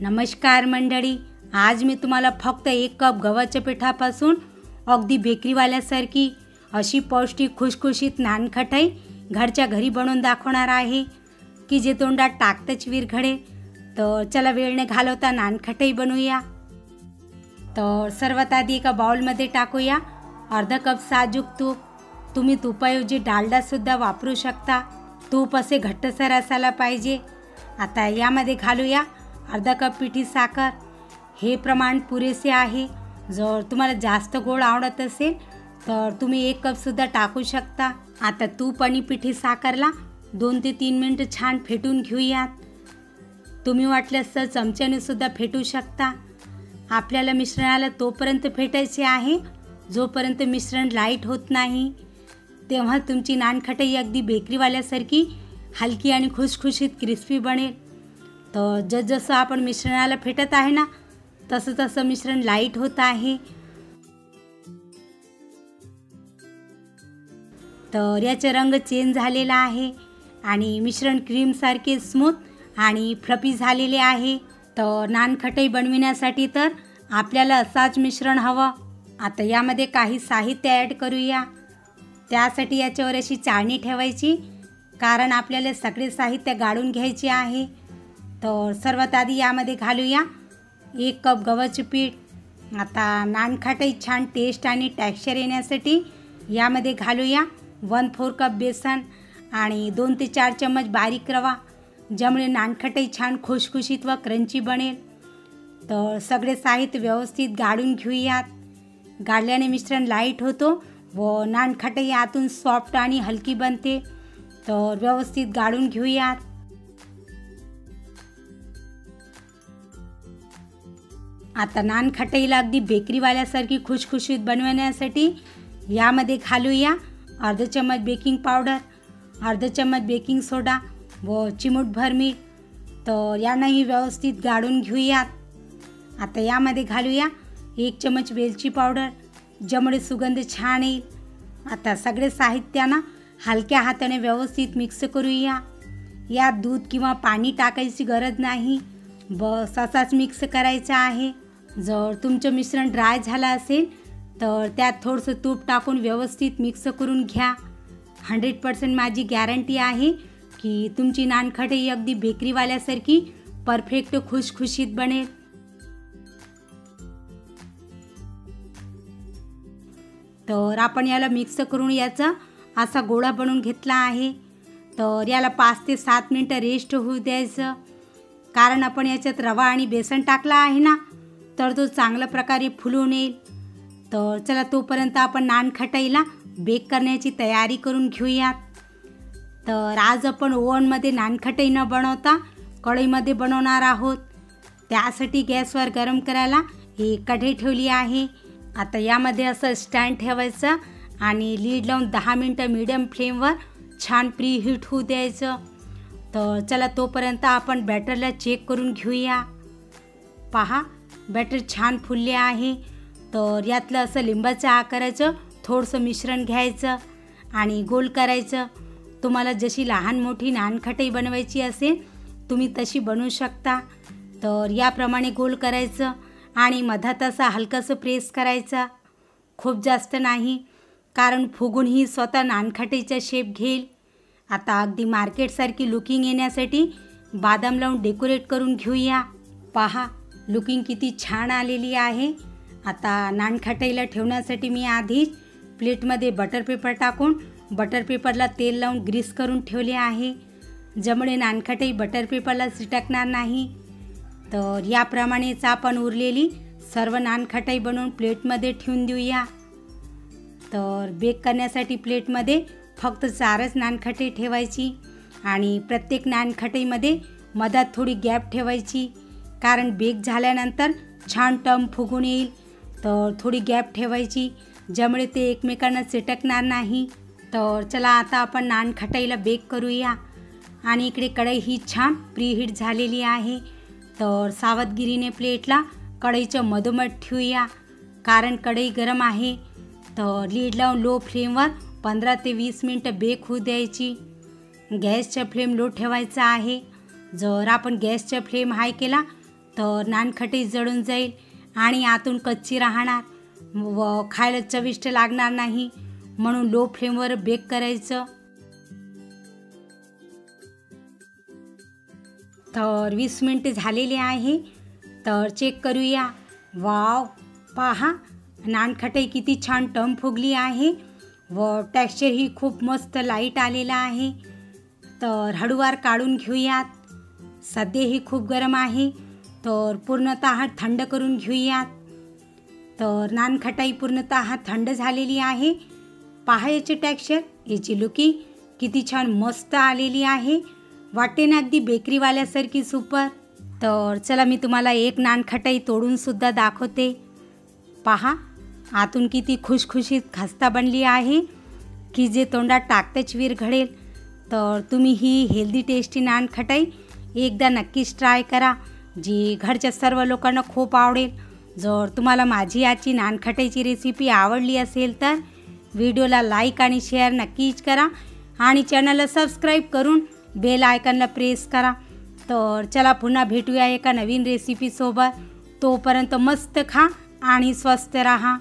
नमस्कार मंडळी, आज मी तुम्हाला फक्त 1 कप गव्हाच्या पिठापासून अगदी बेकरीवाल्यासारखी अशी पौष्टिक खुसखुशीत नानखटाई घरच्या घरी बनवून दाखवणार आहे की जे तोंडात टाकताच विरघळे। तर चला वेळ न घालवता नानखटाई बनवूया। तर सर्वात आधी एका बाउलमध्ये टाकूया अर्धा कप साजूक तूप। तुम्ही तुपाऐवजी डालडासुद्धा वापरू शकता। तूप असे घट्टसर असायला पाहिजे। आता यामध्ये घालूया अर्धा कप पिठी साखर। हे प्रमाण पुरेसे आहे। जर तुम्हाला जास्त गोड आवडत असेल तर तुम्ही 1 कपसुद्धा टाकू शकता। आता तूप आणि पिठी साखरला 2 ते 3 मिनिट छान फेटून घेऊयात। तुम्ही वाटल्यास तर चमच्याने सुद्धा फेटू शकता। आपल्याला मिश्रणाला तोपर्यंत फेटायचे आहे जोपर्यंत मिश्रण लाईट होत नाही। तेव्हा तुमची नानखटाई अगदी बेकरीवाल्यासारखी हलकी आणि खुसखुशीत क्रिस्पी बनेल। तर जसजसं आपण मिश्रणाला फेटत आहे ना तसं तसं मिश्रण लाईट होत आहे। तर याचा रंग चेंज झालेला आहे आणि मिश्रण क्रीमसारखे स्मूथ आणि फ्लफी झालेले आहे। तर नानखटाई बनविण्यासाठी तर आपल्याला असाच मिश्रण हवं। आता यामध्ये काही साहित्य ॲड करूया। त्यासाठी याच्यावर अशी चाळणी ठेवायची कारण आपल्याला सगळे साहित्य गाळून घ्यायचे आहे। तर सर्वात आधी यामध्ये घालूया 1 कप गव्हाचे पीठ। आता नानखटाई छान टेस्ट आणि टेक्स्चर येण्यासाठी यामध्ये घालूया 1/4 कप बेसन आणि 2 ते 4 चम्मच बारीक रवा, ज्यामुळे नानखटाई छान खुसखुशीत व क्रंची बनेल। तर सगळे साहित्य व्यवस्थित गाळून घेऊयात। गाळल्याने मिश्रण लाईट होतो व नानखटाई आतून सॉफ्ट आणि हलकी बनते। तर व्यवस्थित गाळून घेऊयात। आता नानखटाईला अगदी बेकरीवाल्यासारखी खुसखुशीत बनवण्यासाठी यामध्ये घालूया अर्धा चम्मच बेकिंग पावडर, अर्धा चम्मच बेकिंग सोडा व चिमूटभर मीठ। तर यांनाही व्यवस्थित गाळून घेऊयात। आता यामध्ये घालूया 1 चम्मच वेलची पावडर, ज्यामुळे सुगंध छान येईल। आता सगळे साहित्यांना हलक्या हाताने व्यवस्थित मिक्स करूया। यात दूध किंवा पाणी टाकायची गरज नाही, बस असाच मिक्स करायचा आहे। जर तुमचं मिश्रण ड्राय झालं असेल तर त्यात थोडंसं तूप टाकून व्यवस्थित मिक्स करून घ्या। 100% माझी गॅरंटी आहे की तुमची नानखटाई अगदी बेकरीवाल्यासारखी परफेक्ट खुसखुशीत बनेल। तर आपण याला मिक्स करून याचा असा गोळा बनवून घेतला आहे। तर याला 5 ते 7 मिनिटं रेस्ट होऊ द्यायचं, कारण आपण याच्यात रवा आणि बेसन टाकला आहे ना, तर तो चांगल्या प्रकारे फुलून येईल। तर चला तोपर्यंत आपण नानखटाईला बेक करण्याची तयारी करून घेऊयात। तर आज आपण ओव्हनमध्ये नानखटाई न बनवता कढईमध्ये बनवणार आहोत। त्यासाठी गॅसवर गरम करायला एक कढई ठेवली आहे। आता यामध्ये असं स्टँड ठेवायचं आणि लीड लावून 10 मिनिटं मीडियम फ्लेमवर छान प्रीहीट होऊ द्यायचं। तर चला तोपर्यंत आपण बॅटरला चेक करून घेऊया। पहा, बॅटर छान फुलले आहे। तर यातलं असं लिंबाच्या आकाराचं थोडंसं मिश्रण घ्यायचं आणि गोल करायचं। तुम्हाला जशी लहान मोठी नानखटाई बनवायची असेल तुम्ही तशी बनवू शकता। तर याप्रमाणे गोल करायचं आणि मधात असा हलकासं प्रेस करायचा, खूप जास्त नाही, कारण फुगूनही स्वतः नानखटाईचा शेप घेईल। आता अगदी मार्केटसारखी लुकिंग येण्यासाठी बदाम लावून डेकोरेट करून घेऊया। पहा, लुकिंग किती छान आलेली आहे। आता नानखटाईला ठेवण्यासाठी मी आधीच प्लेटमध्ये बटर पेपर टाकून बटर पेपरला तेल लावून ग्रीस करून ठेवले आहे, ज्यामुळे नानखटाई बटर पेपरला चिटकणार नाही। तर याप्रमाणेच आपण उरलेली सर्व नानखटाई बनवून प्लेटमध्ये ठेवून देऊया। तर बेक करण्यासाठी प्लेटमध्ये फक्त 4च नानखटाई ठेवायची आणि प्रत्येक नानखटाईमध्ये मधात थोडी गॅप ठेवायची, कारण बेक झाल्यानंतर छान टम फुगून येईल। तर थोडी गॅप ठेवायची, ज्यामुळे ते एकमेकांना चिटकणार नाही। तर चला आता आपण नानखटाईला बेक करूया। आणि इकडे कढई ही छान प्रीहीट झालेली आहे। तर सावधगिरीने प्लेटला कढईच्या मधोमध ठेवूया, कारण कढई गरम आहे। तर लीड लावून लो फ्लेमवर 15 ते 20 मिनिटं बेक होऊ द्यायची। गॅसचा फ्लेम लो ठेवायचा आहे। जर आपण गॅसचा फ्लेम हाय केला तर नानखटाई जळून जाईल आणि आतून कच्ची राहणार व खायला चविष्ट लागणार नाही, म्हणून लो फ्लेमवर बेक करायचं। तर 20 मिनिटे झालेले आहे, तर चेक करूया। वाव, पहा नानखटाई किती छान टम फुगली आहे व टेक्स्चरही खूप मस्त लाईट आलेला आहे। तर हळूवार काढून घेऊयात, सध्याही खूप गरम आहे, तर पूर्णतः थंड करून घेऊयात। तर नानखटाई पूर्णतः थंड झालेली आहे। पहा याचे टेक्स्चर, याची लुकिंग किती छान मस्त आलेली आहे, वाटते ना अगदी बेकरीवाल्यासारखी सुपर। तर चला मी तुम्हाला एक नानखटाई तोडून सुद्धा दाखवते। पहा आतून किती खुशखुशीत खस्ता बनली आहे की जे तोंडात टाकताच विरघळेल। तर तुम्ही ही हेल्दी टेस्टी नानखटाई एकदा नक्कीच ट्राय करा, जी घरच्या सर्व लोकांना खूप आवडेल। जर तुम्हाला माझी आजची नानखटाईची रेसिपी आवडली असेल तर व्हिडिओला लाईक आणि शेअर नक्कीच करा आणि चॅनलला सबस्क्राईब करून बेल आयकॉनला प्रेस करा। तर चला पुन्हा भेटूया एका नवीन रेसिपीसोबत, तोपर्यंत मस्त खा आणि स्वस्थ राहा।